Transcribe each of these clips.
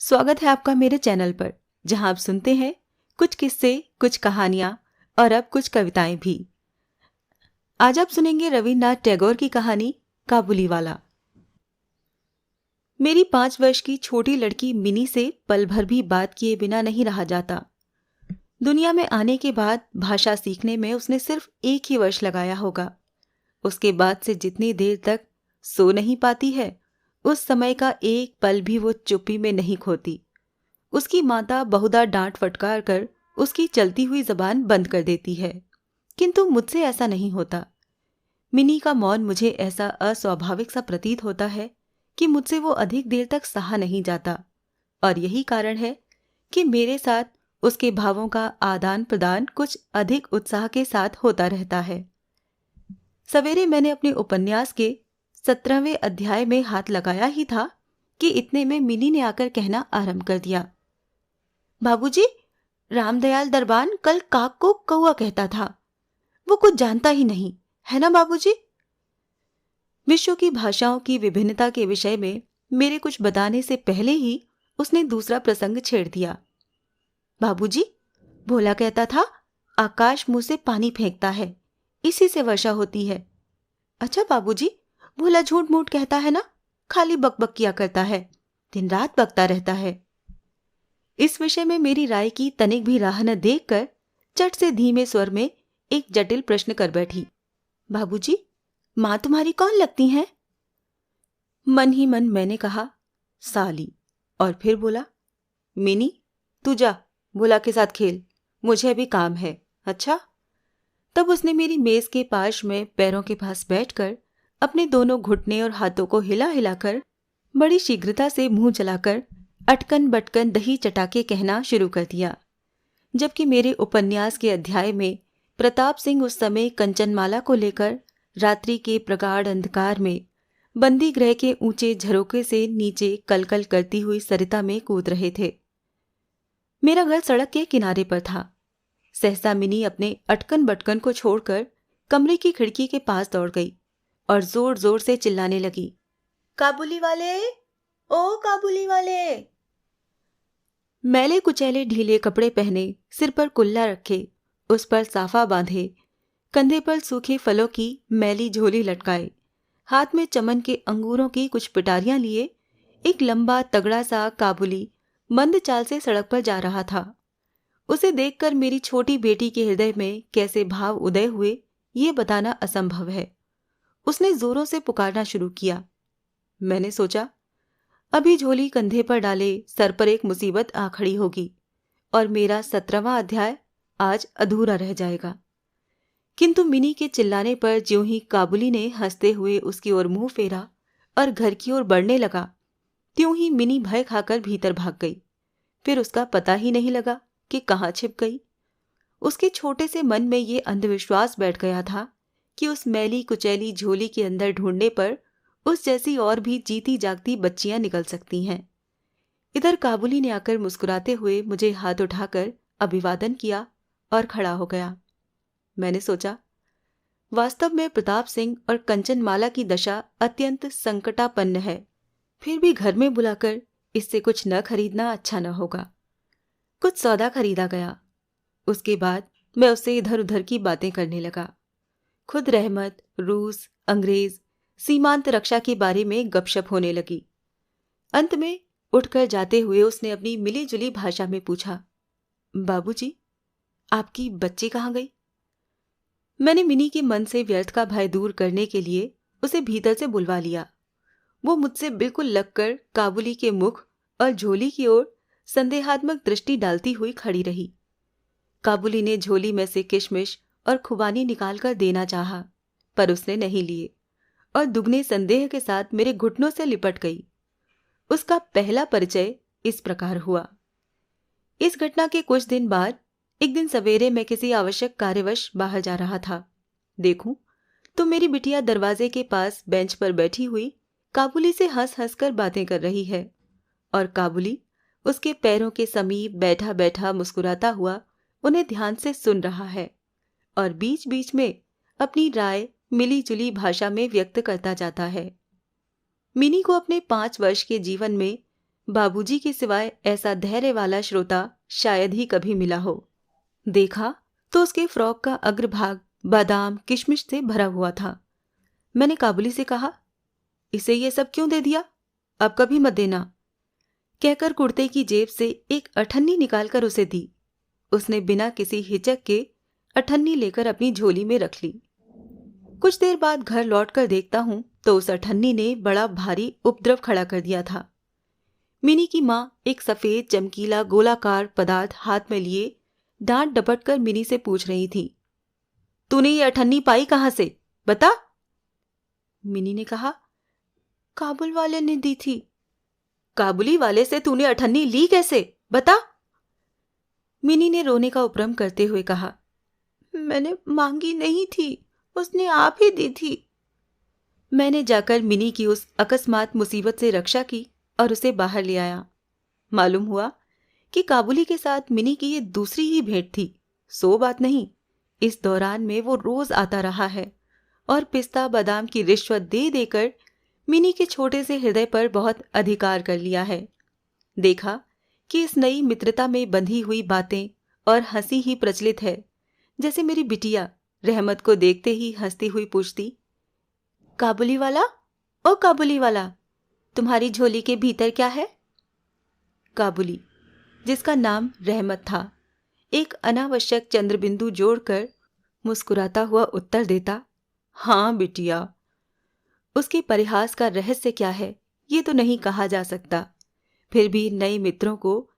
स्वागत है आपका मेरे चैनल पर, जहां आप सुनते हैं कुछ किस्से, कुछ कहानियां और अब कुछ कविताएं भी। आज आप सुनेंगे रविन्द्रनाथ टैगोर की कहानी काबुलीवाला। मेरी 5 वर्ष की छोटी लड़की मिनी से पल भर भी बात किए बिना नहीं रहा जाता। दुनिया में आने के बाद भाषा सीखने में उसने सिर्फ 1 ही वर्ष लगाया होगा। उसके बाद से जितनी देर तक सो नहीं पाती है, उस समय का एक पल भी वो चुप्पी में नहीं खोती। उसकी माता बहुधा डांट फटकार कर उसकी चलती हुई जबान बंद कर देती है, किंतु मुझसे ऐसा नहीं होता। मिनी का मौन मुझे ऐसा अस्वाभाविक सा प्रतीत होता है कि मुझसे वो अधिक देर तक सहा नहीं जाता, और यही कारण है कि मेरे साथ उसके भावों का आदान प्रदान कुछ अधिक उत्साह के साथ होता रहता है। सवेरे मैंने अपने उपन्यास के 17वें अध्याय में हाथ लगाया ही था कि इतने में मिनी ने आकर कहना आरंभ कर दिया, बाबूजी, रामदयाल दरबान कल काक को कौआ कहता था। वो कुछ जानता ही नहीं, है ना बाबूजी? विश्व की भाषाओं की विभिन्नता के विषय में मेरे कुछ बताने से पहले ही उसने दूसरा प्रसंग छेड़ दिया। बाबूजी, भोला कहता था, आकाश मुंह से पानी फेंकता है, इसी से वर्षा होती है। अच्छा बाबूजी, भोला झूठ मूठ कहता है ना, खाली बकबक किया करता है, दिन रात बकता रहता है। इस विषय में मेरी राय की तनिक भी राह न देखकर चट से धीमे स्वर में एक जटिल प्रश्न कर बैठी, बाबूजी, मां तुम्हारी कौन लगती हैं? मन ही मन मैंने कहा, साली, और फिर बोला, मिनी, तू जा भोला के साथ खेल, मुझे अभी काम है। अच्छा। तब उसने मेरी मेज के पास में पैरों के पास बैठकर अपने दोनों घुटने और हाथों को हिला हिलाकर बड़ी शीघ्रता से मुंह चलाकर अटकन बटकन दही चटाके कहना शुरू कर दिया, जबकि मेरे उपन्यास के अध्याय में प्रताप सिंह उस समय कंचनमाला को लेकर रात्रि के प्रगाढ़ अंधकार में बंदी गृह के ऊंचे झरोके से नीचे कलकल करती हुई सरिता में कूद रहे थे। मेरा घर सड़क के किनारे पर था। सहसा मिनी अपने अटकन बटकन को छोड़कर कमरे की खिड़की के पास दौड़ गई और जोर जोर से चिल्लाने लगी, काबुली वाले, ओ काबुली वाले। मैले कुचैले ढीले कपड़े पहने, सिर पर कुल्ला रखे, उस पर साफा बांधे, कंधे पर सूखे फलों की मैली झोली लटकाए, हाथ में चमन के अंगूरों की कुछ पिटारियां लिए एक लंबा तगड़ा सा काबुली मंद चाल से सड़क पर जा रहा था। उसे देखकर मेरी छोटी बेटी के हृदय में कैसे भाव उदय हुए ये बताना असंभव है। उसने जोरों से पुकारना शुरू किया। मैंने सोचा, अभी झोली कंधे पर डाले सर पर एक मुसीबत आ खड़ी होगी और मेरा 17वां अध्याय आज अधूरा रह जाएगा। किंतु मिनी के चिल्लाने पर ज्यों ही काबुली ने हंसते हुए उसकी ओर मुंह फेरा और घर की ओर बढ़ने लगा, त्यों ही मिनी भय खाकर भीतर भाग गई। फिर उसका पता ही नहीं लगा कि कहाँ छिप गई। उसके छोटे से मन में ये अंधविश्वास बैठ गया था कि उस मैली कुचैली झोली के अंदर ढूंढने पर उस जैसी और भी जीती जागती बच्चियां निकल सकती हैं। इधर काबुली ने आकर मुस्कुराते हुए मुझे हाथ उठाकर अभिवादन किया और खड़ा हो गया। मैंने सोचा, वास्तव में प्रताप सिंह और कंचनमाला की दशा अत्यंत संकटापन्न है, फिर भी घर में बुलाकर इससे कुछ न खरीदना अच्छा न होगा। कुछ सौदा खरीदा गया। उसके बाद मैं उससे इधर उधर की बातें करने लगा। खुद रहमत, रूस, अंग्रेज, सीमांत रक्षा के बारे में गपशप होने लगी। अंत में उठकर जाते हुए उसने अपनी मिली जुली भाषा में पूछा, बाबूजी, आपकी बच्ची कहाँ गई? मैंने मिनी के मन से व्यर्थ का भय दूर करने के लिए उसे भीतर से बुलवा लिया। वो मुझसे बिल्कुल लगकर काबुली के मुख और झोली की ओर संदेहात्मक दृष्टि डालती हुई खड़ी रही। काबुली ने झोली में से किशमिश और खुबानी निकालकर देना चाहा, पर उसने नहीं लिए और दुगने संदेह के साथ मेरे घुटनों से लिपट गई। उसका पहला परिचय इस प्रकार हुआ। इस घटना के कुछ दिन बाद एक दिन सवेरे मैं किसी आवश्यक कार्यवश बाहर जा रहा था। देखूं तो मेरी बिटिया दरवाजे के पास बेंच पर बैठी हुई काबुली से हंस हंस कर बातें कर रही है और काबुली उसके पैरों के समीप बैठा बैठा मुस्कुराता हुआ उन्हें ध्यान से सुन रहा है और बीच बीच में अपनी राय मिली जुली भाषा में व्यक्त करता जाता है। मिनी को अपने 5 वर्ष के जीवन में बाबूजी के सिवाय ऐसा धैर्य वाला श्रोता शायद ही कभी मिला हो। देखा तो उसके फ्रॉक का अग्रभाग बादाम किशमिश से भरा हुआ था। मैंने काबुली से कहा, इसे ये सब क्यों दे दिया? अब कभी मत देना, कहकर कुर्ते की जेब से एक अठन्नी निकालकर उसे दी। उसने बिना किसी हिचक के अठन्नी लेकर अपनी झोली में रख ली। कुछ देर बाद घर लौटकर देखता हूं तो उस अठन्नी ने बड़ा भारी उपद्रव खड़ा कर दिया था। मिनी की माँ एक सफेद चमकीला गोलाकार पदार्थ हाथ में लिए डांट डपट कर मिनी से पूछ रही थी, तूने ये अठन्नी पाई कहां से, बता। मिनी ने कहा, काबुल वाले ने दी थी। काबुली वाले से तूने अठन्नी ली कैसे, बता। मिनी ने रोने का उपरम करते हुए कहा, मैंने मांगी नहीं थी, उसने आप ही दी थी। मैंने जाकर मिनी की उस अकस्मात मुसीबत से रक्षा की और उसे बाहर ले आया। मालूम हुआ कि काबुली के साथ मिनी की ये दूसरी ही भेंट थी। सो बात नहीं, इस दौरान में वो रोज आता रहा है और पिस्ता बादाम की रिश्वत दे देकर मिनी के छोटे से हृदय पर बहुत अधिकार कर लिया है। देखा कि इस नई मित्रता में बंधी हुई बातें और हंसी ही प्रचलित है। जैसे मेरी बिटिया रहमत को देखते ही हंसती हुई पूछती, काबुली वाला, ओ काबुली वाला, तुम्हारी झोली के भीतर क्या है? काबुली, जिसका नाम रहमत था, एक अनावश्यक चंद्रबिंदु जोड़कर मुस्कुराता हुआ उत्तर देता, हाँ बिटिया। उसके परिहास का रहस्य क्या है ये तो नहीं कहा जा सकता, फिर भी नए मित्रों को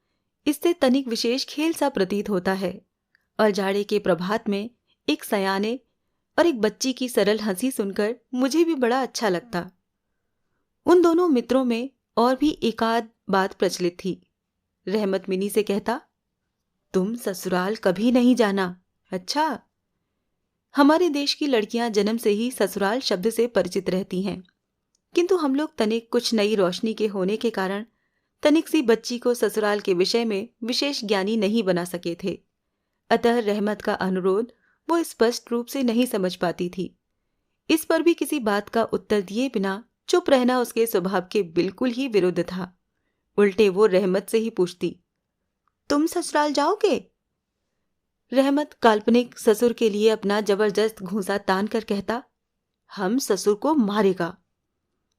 इससे तनिक विशेष खेल सा प्रतीत होता है। और जाड़े के प्रभात में एक सयाने और एक बच्ची की सरल हंसी सुनकर मुझे भी बड़ा अच्छा लगता। उन दोनों मित्रों में और भी एकाध बात प्रचलित थी। रहमत मिनी से कहता, तुम ससुराल कभी नहीं जाना, अच्छा। हमारे देश की लड़कियां जन्म से ही ससुराल शब्द से परिचित रहती हैं, किंतु हम लोग तनिक कुछ नई रोशनी के होने के कारण तनिक सी बच्ची को ससुराल के विषय में विशेष ज्ञानी नहीं बना सके थे। अतः रहमत का अनुरोध वो स्पष्ट रूप से नहीं समझ पाती थी। इस पर भी किसी बात का उत्तर दिए बिना चुप रहना उसके स्वभाव के बिल्कुल ही विरुद्ध था। उल्टे वो रहमत से ही पूछती, तुम ससुराल जाओगे? रहमत काल्पनिक ससुर के लिए अपना जबरदस्त घूंसा तान कर कहता, हम ससुर को मारेगा।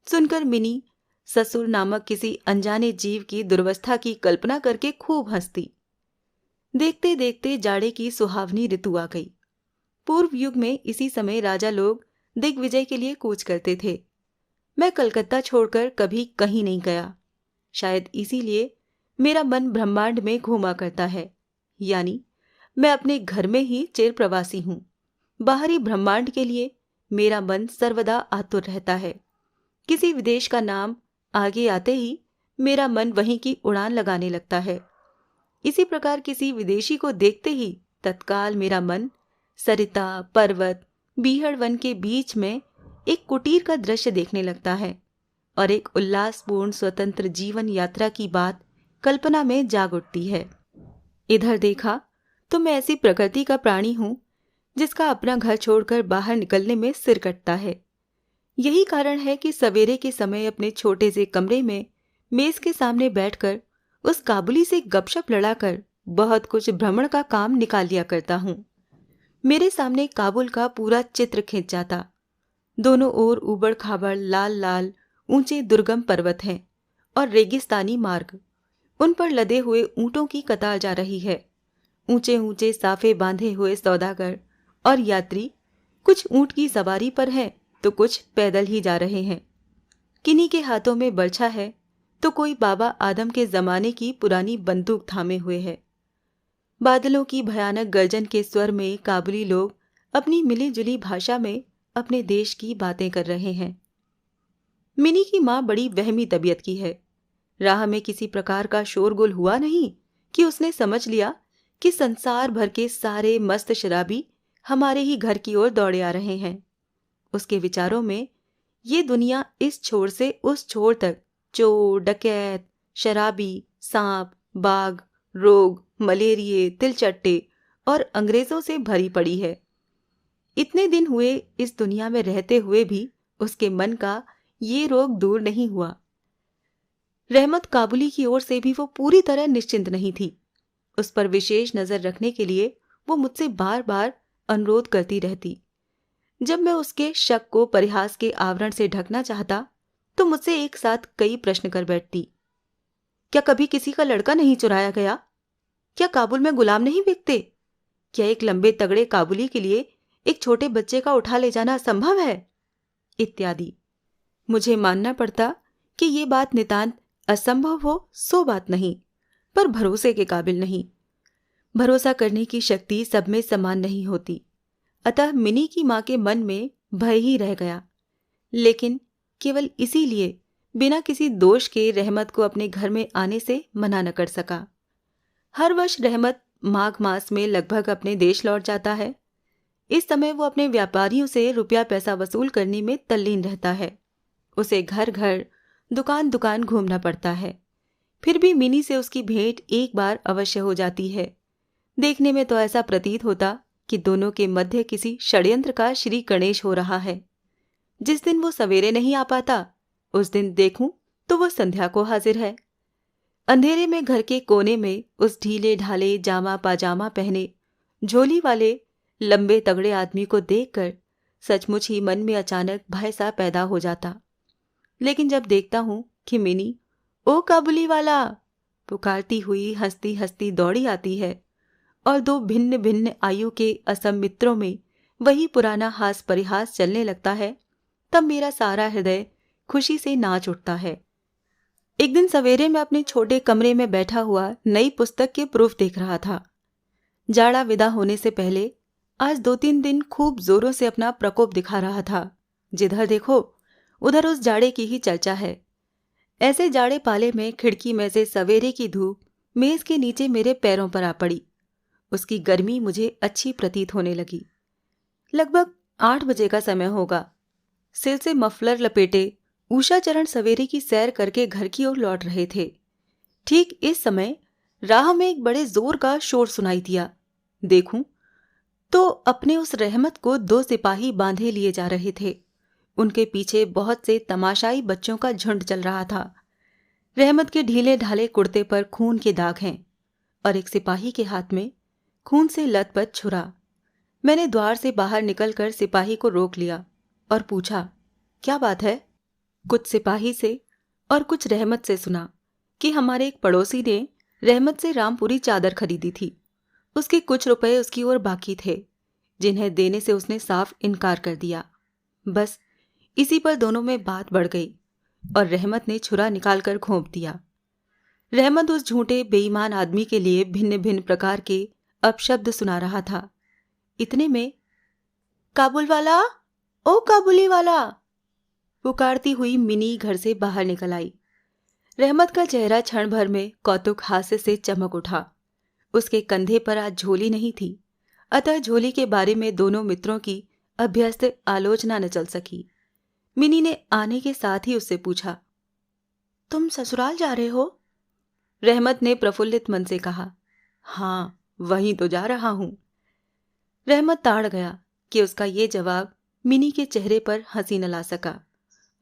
सुनकर मिनी ससुर नामक किसी अनजाने जीव की दुर्वस्था की कल्पना करके खूब हंसती। देखते देखते जाड़े की सुहावनी ऋतु आ गई। पूर्व युग में इसी समय राजा लोग दिग्विजय के लिए कूच करते थे। मैं कलकत्ता छोड़कर कभी कहीं नहीं गया। शायद इसीलिए मेरा मन ब्रह्मांड में घूमा करता है, यानी मैं अपने घर में ही चिर प्रवासी हूं। बाहरी ब्रह्मांड के लिए मेरा मन सर्वदा आतुर रहता है। किसी विदेश का नाम आगे आते ही मेरा मन वहीं की उड़ान लगाने लगता है। इसी प्रकार किसी विदेशी को देखते ही तत्काल मेरा मन सरिता, पर्वत, बीहड़ वन के बीच में एक कुटीर का दृश्य देखने लगता है और एक उल्लासपूर्ण स्वतंत्र जीवन यात्रा की बात कल्पना में जाग उठती है। इधर देखा तो मैं ऐसी प्रकृति का प्राणी हूं जिसका अपना घर छोड़कर बाहर निकलने में सिर कटता है। यही कारण है कि सवेरे के समय अपने छोटे से कमरे में मेज के सामने बैठकर उस काबुली से गपशप लड़ाकर बहुत कुछ भ्रमण का काम निकाल लिया करता हूं। मेरे सामने काबुल का पूरा चित्र खिंच जाता। दोनों ओर उबड़ खाबड़ लाल लाल ऊंचे दुर्गम पर्वत हैं और रेगिस्तानी मार्ग। उन पर लदे हुए ऊंटों की कतार जा रही है। ऊंचे ऊंचे साफे बांधे हुए सौदागर और यात्री कुछ ऊंट की सवारी पर हैं तो कुछ पैदल ही जा रहे हैं। किन्हीं के हाथों में बर्छा है तो कोई बाबा आदम के जमाने की पुरानी बंदूक थामे हुए है। बादलों की भयानक गर्जन के स्वर में काबुली लोग अपनी मिली जुली भाषा में अपने देश की बातें कर रहे हैं। मिनी की माँ बड़ी वहमी तबीयत की है। राह में किसी प्रकार का शोरगुल हुआ नहीं कि उसने समझ लिया कि संसार भर के सारे मस्त शराबी हमारे ही घर की ओर दौड़े आ रहे हैं। उसके विचारों में ये दुनिया इस छोर से उस छोर तक चोर, डकैत, शराबी, सांप, बाघ, रोग, मलेरिए, तिलचट्टे और अंग्रेजों से भरी पड़ी है। इतने दिन हुए इस दुनिया में रहते हुए भी उसके मन का ये रोग दूर नहीं हुआ। रहमत काबुली की ओर से भी वो पूरी तरह निश्चिंत नहीं थी। उस पर विशेष नजर रखने के लिए वो मुझसे बार बार अनुरोध करती रहती। जब मैं उसके शक को परिहास के आवरण से ढकना चाहता तो मुझसे एक साथ कई प्रश्न कर बैठती। क्या कभी किसी का लड़का नहीं चुराया गया? क्या काबुल में गुलाम नहीं बिकते? क्या एक लंबे तगड़े काबुली के लिए एक छोटे बच्चे का उठा ले जाना संभव है? इत्यादि। मुझे मानना पड़ता कि ये बात नितांत असंभव हो सो बात नहीं, पर भरोसे के काबिल नहीं। भरोसा करने की शक्ति सब में समान नहीं होती। अतः मिनी की मां के मन में भय ही रह गया। लेकिन केवल इसीलिए बिना किसी दोष के रहमत को अपने घर में आने से मना न कर सका। हर वर्ष रहमत माघ मास में लगभग अपने देश लौट जाता है। इस समय वो अपने व्यापारियों से रुपया पैसा वसूल करने में तल्लीन रहता है। उसे घर घर दुकान दुकान घूमना पड़ता है। फिर भी मिनी से उसकी भेंट एक बार अवश्य हो जाती है। देखने में तो ऐसा प्रतीत होता कि दोनों के मध्य किसी षड्यंत्र का श्री गणेश हो रहा है। जिस दिन वो सवेरे नहीं आ पाता उस दिन देखूं तो वो संध्या को हाजिर है। अंधेरे में घर के कोने में उस ढीले ढाले जामा पाजामा पहने झोली वाले लंबे तगड़े आदमी को देखकर सचमुच ही मन में अचानक भय सा पैदा हो जाता। लेकिन जब देखता हूं कि मिनी ओ काबुली वाला पुकारती हुई हंसती हंसती दौड़ी आती है और दो भिन्न भिन्न आयु के असम मित्रों में वही पुराना हास परिहास चलने लगता है, तब मेरा सारा हृदय खुशी से नाच उठता है। एक दिन सवेरे मैं अपने छोटे कमरे में बैठा हुआ नई पुस्तक के प्रूफ देख रहा था। जाड़ा विदा होने से पहले आज 2-3 दिन खूब जोरों से अपना प्रकोप दिखा रहा था। जिधर देखो उधर उस जाड़े की ही चर्चा है। ऐसे जाड़े पाले में खिड़की में से सवेरे की धूप मेज के नीचे मेरे पैरों पर आ पड़ी। उसकी गर्मी मुझे अच्छी प्रतीत होने लगी। लगभग 8 बजे का समय होगा। सिर से मफलर लपेटे उषा चरण सवेरे की सैर करके घर की ओर लौट रहे थे। ठीक इस समय राह में एक बड़े जोर का शोर सुनाई दिया। देखूं तो अपने उस रहमत को 2 सिपाही बांधे लिए जा रहे थे। उनके पीछे बहुत से तमाशाई बच्चों का झुंड चल रहा था। रहमत के ढीले ढाले कुर्ते पर खून के दाग हैं और एक सिपाही के हाथ में खून से लथपथ छुरा। मैंने द्वार से बाहर निकलकर सिपाही को रोक लिया और पूछा, क्या बात है? कुछ सिपाही से और कुछ रहमत से सुना कि हमारे एक पड़ोसी ने रहमत से रामपुरी चादर खरीदी थी। उसके कुछ रुपए उसकी ओर बाकी थे, जिन्हें देने से उसने साफ इनकार कर दिया। बस इसी पर दोनों में बात बढ़ गई और रहमत ने छुरा निकालकर घोंप दिया। रहमत उस झूठे बेईमान आदमी के लिए भिन्न भिन्न प्रकार के अपशब्द सुना रहा था। इतने में काबुल वाला, ओ काबुली वाला पुकारती हुई मिनी घर से बाहर निकल आई। रहमत का चेहरा क्षण भर में कौतुक हास्य से चमक उठा। उसके कंधे पर आज झोली नहीं थी, अतः झोली के बारे में दोनों मित्रों की अभ्यस्त आलोचना न चल सकी। मिनी ने आने के साथ ही उससे पूछा, तुम ससुराल जा रहे हो? रहमत ने प्रफुल्लित मन से कहा, हाँ, वहीं तो जा रहा हूं। रहमत ताड़ गया कि उसका ये जवाब मिनी के चेहरे पर हंसी न ला सका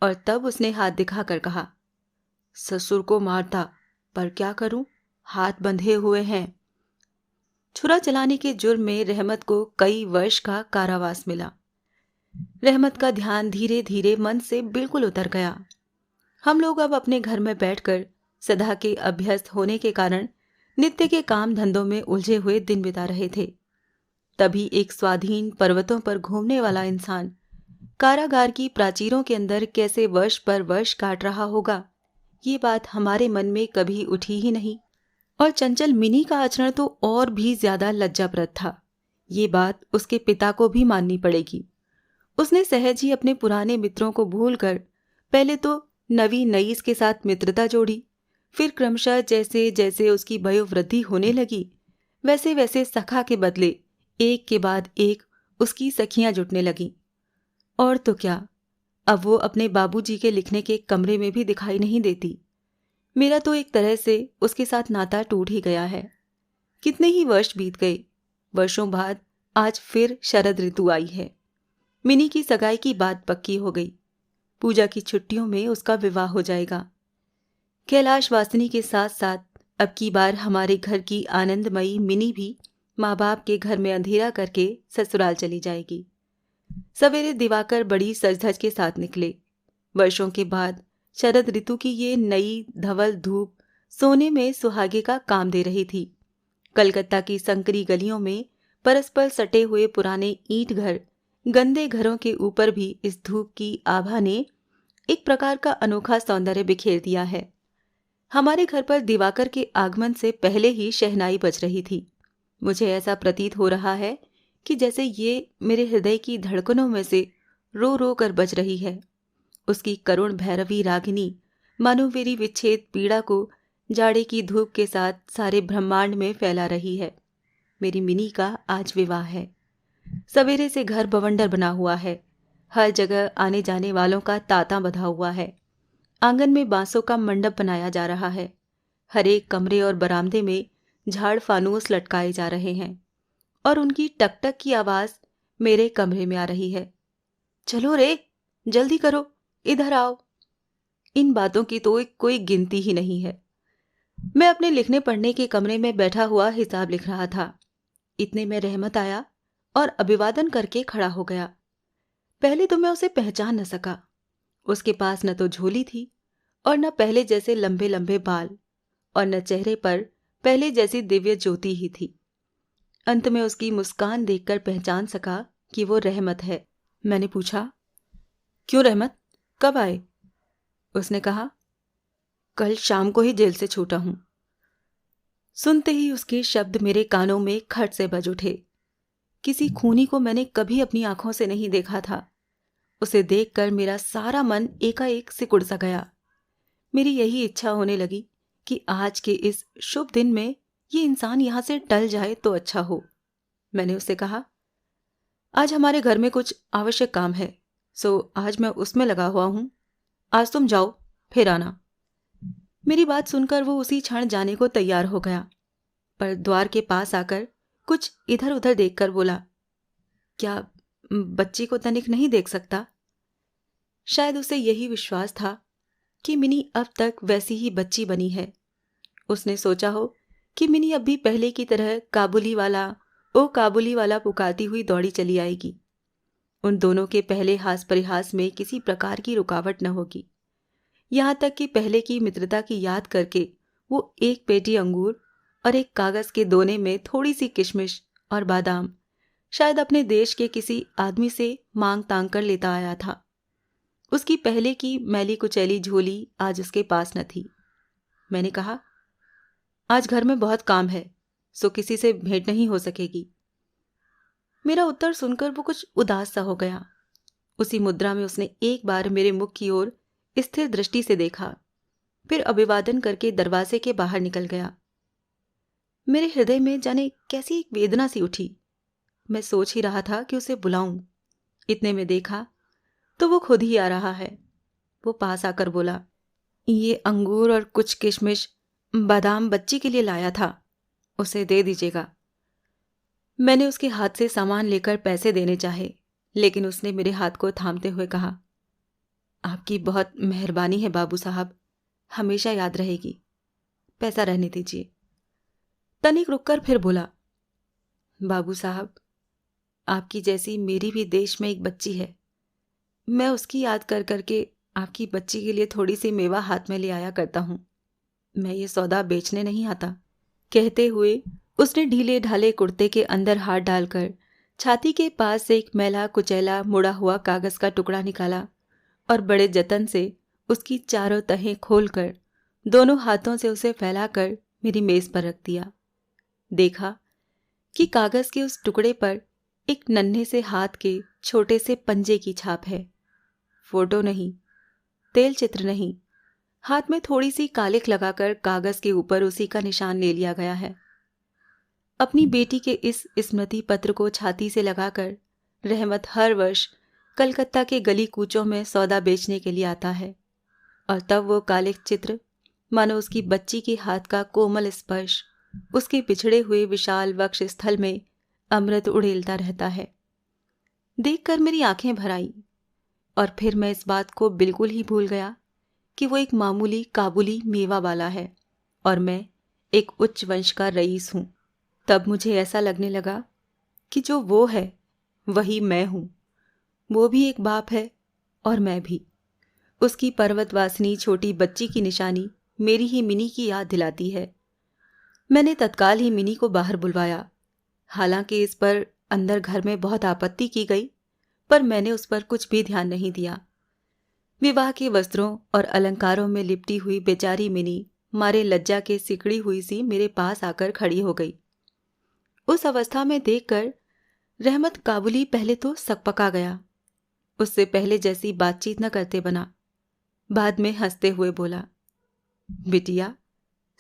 और तब उसने हाथ दिखाकर कहा, ससुर को मारता, पर क्या करूं, हाथ बंधे हुए हैं। छुरा चलाने के जुर्म में रहमत को कई वर्ष का कारावास मिला। रहमत का ध्यान धीरे धीरे मन से बिल्कुल उतर गया। हम लोग अब अपने घर में बैठकर सदा के अभ्यस्त होने के कारण नित्य के काम धंधों में उलझे हुए दिन बिता रहे थे। तभी एक स्वाधीन पर्वतों पर घूमने वाला इंसान कारागार की प्राचीरों के अंदर कैसे वर्ष पर वर्ष काट रहा होगा, ये बात हमारे मन में कभी उठी ही नहीं। और चंचल मिनी का आचरण तो और भी ज्यादा लज्जाप्रद था। ये बात उसके पिता को भी माननी पड़ेगी। उसने सहज ही अपने पुराने मित्रों को भूलकर पहले तो नवी नईस के साथ मित्रता जोड़ी, फिर क्रमशः जैसे जैसे उसकी वयोवृद्धि होने लगी वैसे वैसे सखा के बदले एक के बाद एक उसकी सखियां जुटने लगीं। और तो क्या, अब वो अपने बाबूजी के लिखने के कमरे में भी दिखाई नहीं देती। मेरा तो एक तरह से उसके साथ नाता टूट ही गया है। कितने ही वर्ष बीत गए। वर्षों बाद आज फिर शरद ऋतु आई है। मिनी की सगाई की बात पक्की हो गई। पूजा की छुट्टियों में उसका विवाह हो जाएगा। कैलाश वासिनी के साथ साथ अब की बार हमारे घर की आनंदमयी मिनी भी माँ बाप के घर में अंधेरा करके ससुराल चली जाएगी। सवेरे दिवाकर बड़ी सज-धज के साथ निकले। वर्षों के बाद शरद ऋतु की ये नई धवल धूप सोने में सुहागे का काम दे रही थी। कलकत्ता की संकरी गलियों में परस्पर सटे हुए पुराने ईंट घर, गंदे घरों के ऊपर भी इस धूप की आभा ने एक प्रकार का अनोखा सौंदर्य बिखेर दिया है। हमारे घर पर दिवाकर के आगमन से पहले ही शहनाई बज रही थी। मुझे ऐसा प्रतीत हो रहा है कि जैसे ये मेरे हृदय की धड़कनों में से रो रो कर बज रही है। उसकी करुण भैरवी रागिनी मानो मेरी विच्छेद पीड़ा को जाड़े की धूप के साथ सारे ब्रह्मांड में फैला रही है। मेरी मिनी का आज विवाह है। सवेरे से घर बवंडर बना हुआ है। हर जगह आने जाने वालों का तांता बंधा हुआ है। आंगन में बांसों का मंडप बनाया जा रहा है। हर एक कमरे और बरामदे में झाड़ फानूस लटकाए जा रहे हैं और उनकी टकटक की आवाज मेरे कमरे में आ रही है। चलो रे, जल्दी करो, इधर आओ। इन बातों की तो कोई गिनती ही नहीं है। मैं अपने लिखने पढ़ने के कमरे में बैठा हुआ हिसाब लिख रहा था। इतने में रहमत आया और अभिवादन करके खड़ा हो गया। पहले तो मैं उसे पहचान न सका। उसके पास न तो झोली थी और न पहले जैसे लंबे लंबे बाल और न चेहरे पर पहले जैसी दिव्य ज्योति ही थी। अंत में उसकी मुस्कान देखकर पहचान सका कि वो रहमत है। मैंने पूछा, क्यों रहमत, कब आए? उसने कहा, कल शाम को ही जेल से छूटा हूं। सुनते ही उसके शब्द मेरे कानों में खट से बज उठे। किसी खूनी को मैंने कभी अपनी आंखों से नहीं देखा था। उसे देखकर मेरा सारा मन एकाएक सिकुड़ सा गया। मेरी यही इच्छा होने लगी कि आज के इस शुभ दिन में ये इंसान यहां से टल जाए तो अच्छा हो। मैंने उससे कहा, आज हमारे घर में कुछ आवश्यक काम है, सो आज मैं उसमें लगा हुआ हूं। आज तुम जाओ, फिर आना। मेरी बात सुनकर वो उसी क्षण जाने को तैयार हो गया, पर द्वार के पास आकर कुछ इधर उधर देखकर बोला, क्या बच्ची को तनिक नहीं देख सकता? शायद उसे यही विश्वास था कि मिनी अब तक वैसी ही बच्ची बनी है। उसने सोचा हो कि मिनी अब भी पहले की तरह काबुली वाला ओ काबुली वाला पुकारती हुई दौड़ी चली आएगी। उन दोनों के पहले हास परिहास में किसी प्रकार की रुकावट न होगी। यहाँ तक कि पहले की मित्रता की याद करके वो एक पेटी अंगूर और एक कागज के दोने में थोड़ी सी किशमिश और बादाम शायद अपने देश के किसी आदमी से मांग तांग कर लेता आया था। उसकी पहले की मैली कुचैली झोली आज उसके पास न थी। मैंने कहा, आज घर में बहुत काम है, सो किसी से भेंट नहीं हो सकेगी। मेरा उत्तर सुनकर वो कुछ उदास सा हो गया। उसी मुद्रा में उसने एक बार मेरे मुख की ओर स्थिर दृष्टि से देखा, फिर अभिवादन करके दरवाजे के बाहर निकल गया। मेरे हृदय में जाने कैसी एक वेदना सी उठी। मैं सोच ही रहा था कि उसे बुलाऊं। इतने में देखा तो वो खुद ही आ रहा है। वो पास आकर बोला, ये अंगूर और कुछ किशमिश बादाम बच्ची के लिए लाया था, उसे दे दीजिएगा। मैंने उसके हाथ से सामान लेकर पैसे देने चाहे, लेकिन उसने मेरे हाथ को थामते हुए कहा, आपकी बहुत मेहरबानी है बाबू साहब, हमेशा याद रहेगी, पैसा रहने दीजिए। तनिक रुककर फिर बोला, बाबू साहब, आपकी जैसी मेरी भी देश में एक बच्ची है। मैं उसकी याद कर करके आपकी बच्ची के लिए थोड़ी सी मेवा हाथ में ले आया करता हूँ। मैं ये सौदा बेचने नहीं आता। कहते हुए उसने ढीले ढाले कुर्ते के अंदर हाथ डालकर छाती के पास से एक मैला कुचैला मुड़ा हुआ कागज का टुकड़ा निकाला और बड़े जतन से उसकी चारों तहें खोलकर दोनों हाथों से उसे फैलाकर मेरी मेज पर रख दिया। देखा कि कागज के उस टुकड़े पर एक नन्हे से हाथ के छोटे से पंजे की छाप है। फोटो नहीं, तेल चित्र नहीं, हाथ में थोड़ी सी कालिख लगाकर कागज के ऊपर उसी का निशान ले लिया गया है। अपनी बेटी के इस स्मृति पत्र को छाती से लगाकर रहमत हर वर्ष कलकत्ता के गली कूचों में सौदा बेचने के लिए आता है, और तब वो कालिख चित्र मानो उसकी बच्ची के हाथ का कोमल स्पर्श उसके पिछड़े हुए विशाल वक्ष स्थल में अमृत उड़ेलता रहता है। देखकर मेरी आंखें भर आईं और फिर मैं इस बात को बिल्कुल ही भूल गया कि वो एक मामूली काबुली मेवा वाला है और मैं एक उच्च वंश का रईस हूँ। तब मुझे ऐसा लगने लगा कि जो वो है वही मैं हूँ। वो भी एक बाप है और मैं भी। उसकी पर्वतवासिनी छोटी बच्ची की निशानी मेरी ही मिनी की याद दिलाती है। मैंने तत्काल ही मिनी को बाहर बुलवाया। हालांकि इस पर अंदर घर में बहुत आपत्ति की गई, पर मैंने उस पर कुछ भी ध्यान नहीं दिया। विवाह के वस्त्रों और अलंकारों में लिपटी हुई बेचारी मिनी मारे लज्जा के सिकड़ी हुई सी मेरे पास आकर खड़ी हो गई। उस अवस्था में देखकर रहमत काबुली पहले तो सकपका गया। उससे पहले जैसी बातचीत न करते बना। बाद में हंसते हुए बोला, बिटिया,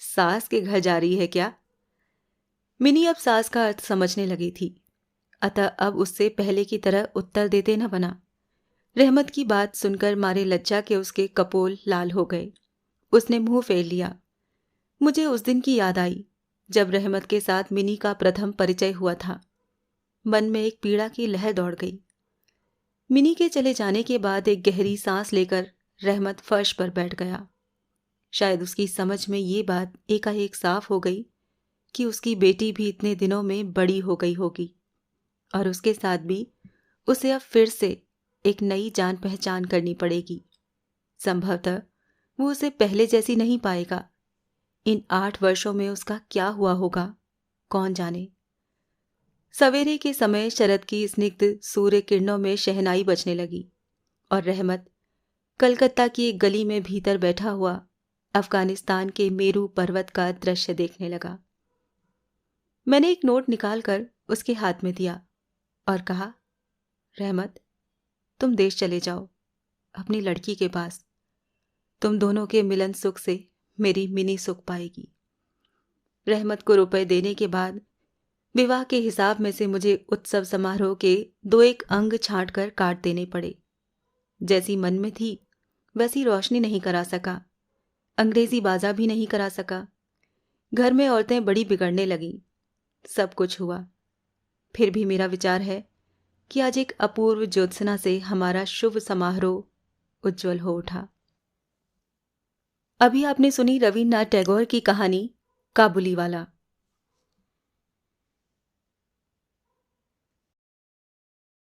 सास के घर जा रही है क्या? मिनी अब सास का अर्थ समझने लगी थी, अतः अब उससे पहले की तरह उत्तर देते न बना। रहमत की बात सुनकर मारे लज्जा के उसके कपोल लाल हो गए। उसने मुंह फेर लिया। मुझे उस दिन की याद आई जब रहमत के साथ मिनी का प्रथम परिचय हुआ था। मन में एक पीड़ा की लहर दौड़ गई। मिनी के चले जाने के बाद एक गहरी सांस लेकर रहमत फर्श पर बैठ गया। शायद उसकी समझ में ये बात एकाएक साफ हो गई कि उसकी बेटी भी इतने दिनों में बड़ी हो गई होगी और उसके साथ भी उसे अब फिर से एक नई जान पहचान करनी पड़ेगी। संभवतः वो उसे पहले जैसी नहीं पाएगा। इन 8 वर्षों में उसका क्या हुआ होगा, कौन जाने। सवेरे के समय शरद की स्निग्ध सूर्य किरणों में शहनाई बजने लगी और रहमत कलकत्ता की एक गली में भीतर बैठा हुआ अफगानिस्तान के मेरू पर्वत का दृश्य देखने लगा। मैंने एक नोट निकालकर उसके हाथ में दिया और कहा, रहमत, तुम देश चले जाओ अपनी लड़की के पास। तुम दोनों के मिलन सुख से मेरी मिनी सुख पाएगी। रहमत को रुपए देने के बाद विवाह के हिसाब में से मुझे उत्सव समारोह के 2-1 अंग छांट कर काट देने पड़े। जैसी मन में थी वैसी रोशनी नहीं करा सका, अंग्रेजी बाजा भी नहीं करा सका। घर में औरतें बड़ी बिगड़ने लगीं। सब कुछ हुआ। फिर भी मेरा विचार है कि आज एक अपूर्व ज्योत्सना से हमारा शुभ समारोह उज्जवल हो उठा। अभी आपने सुनी रवीन्द्रनाथ टैगोर की कहानी काबुली वाला।